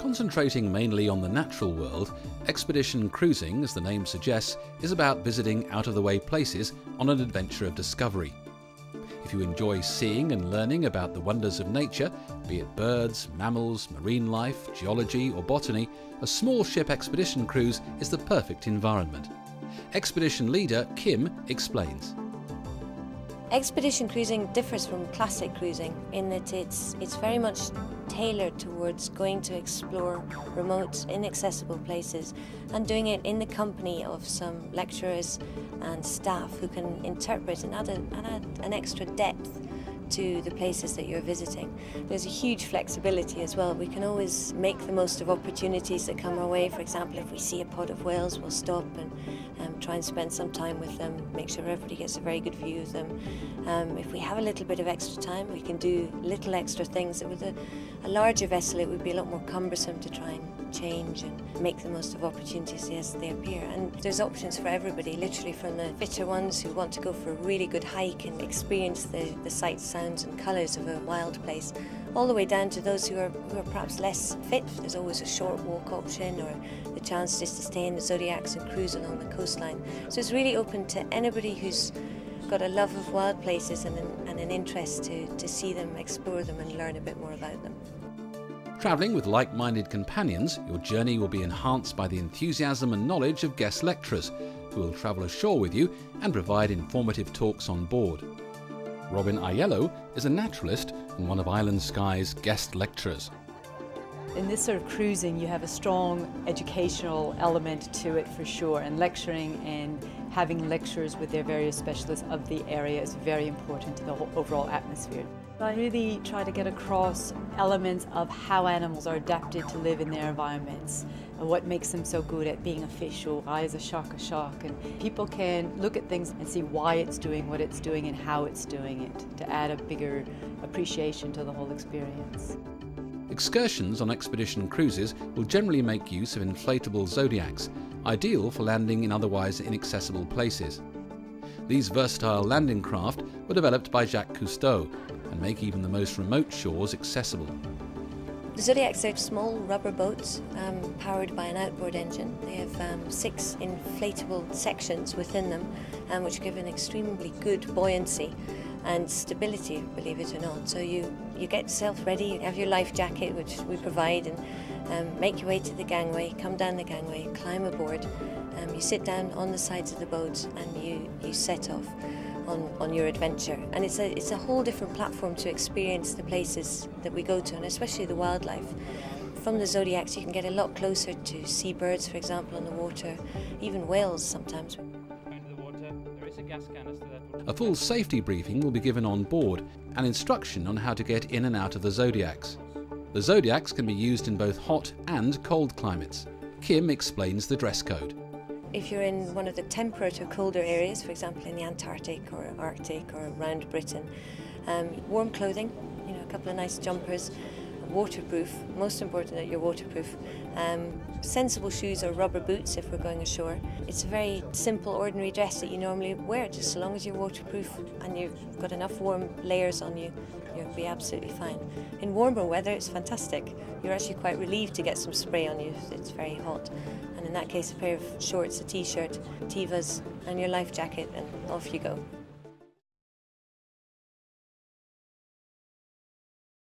Concentrating mainly on the natural world, expedition cruising, as the name suggests, is about visiting out-of-the-way places on an adventure of discovery. If you enjoy seeing and learning about the wonders of nature, be it birds, mammals, marine life, geology or botany, a small ship expedition cruise is the perfect environment. Expedition leader Kim explains. Expedition cruising differs from classic cruising in that it's very much tailored towards going to explore remote, inaccessible places and doing it in the company of some lecturers and staff who can interpret and add an extra depth to the places that you're visiting. There's a huge flexibility as well. We can always make the most of opportunities that come our way. For example, if we see a pod of whales, we'll stop and try and spend some time with them, make sure everybody gets a very good view of them. If we have a little bit of extra time, we can do little extra things that with a larger vessel it would be a lot more cumbersome to try and change and make the most of opportunities as they appear. And there's options for everybody, literally from the fitter ones who want to go for a really good hike and experience the sights, sounds and colours of a wild place, all the way down to those who are perhaps less fit. There's always a short walk option or the chance just to stay in the Zodiacs and cruise along the coastline. So it's really open to anybody who's got a love of wild places and an interest to see them, explore them and learn a bit more about them. Travelling with like-minded companions, your journey will be enhanced by the enthusiasm and knowledge of guest lecturers, who will travel ashore with you and provide informative talks on board. Robin Aiello is a naturalist and one of Island Sky's guest lecturers. In this sort of cruising, you have a strong educational element to it for sure, and lecturing and having lecturers with their various specialists of the area is very important to the whole overall atmosphere. I really try to get across elements of how animals are adapted to live in their environments and what makes them so good at being a fish, or why is a shark, and people can look at things and see why it's doing what it's doing and how it's doing it to add a bigger appreciation to the whole experience. Excursions on expedition cruises will generally make use of inflatable Zodiacs, ideal for landing in otherwise inaccessible places. These versatile landing craft were developed by Jacques Cousteau and make even the most remote shores accessible. The Zodiacs are small rubber boats powered by an outboard engine. They have 6 inflatable sections within them which give an extremely good buoyancy and stability, believe it or not. So you get yourself ready, you have your life jacket, which we provide, and make your way to the gangway, come down the gangway, climb aboard, you sit down on the sides of the boat and you set off on your adventure. And it's a whole different platform to experience the places that we go to, and especially the wildlife. From the Zodiacs you can get a lot closer to seabirds, for example, on the water, even whales sometimes. A full safety briefing will be given on board and instruction on how to get in and out of the Zodiacs. The Zodiacs can be used in both hot and cold climates. Kim explains the dress code. If you're in one of the temperate or colder areas, for example in the Antarctic or Arctic or around Britain, warm clothing, a couple of nice jumpers, waterproof, most important that you're waterproof, sensible shoes or rubber boots if we're going ashore. It's a very simple, ordinary dress that you normally wear, just so long as you're waterproof and you've got enough warm layers on you, you'll be absolutely fine. In warmer weather it's fantastic. You're actually quite relieved to get some spray on you if it's very hot. And in that case a pair of shorts, a t-shirt, Tivas and your life jacket and off you go.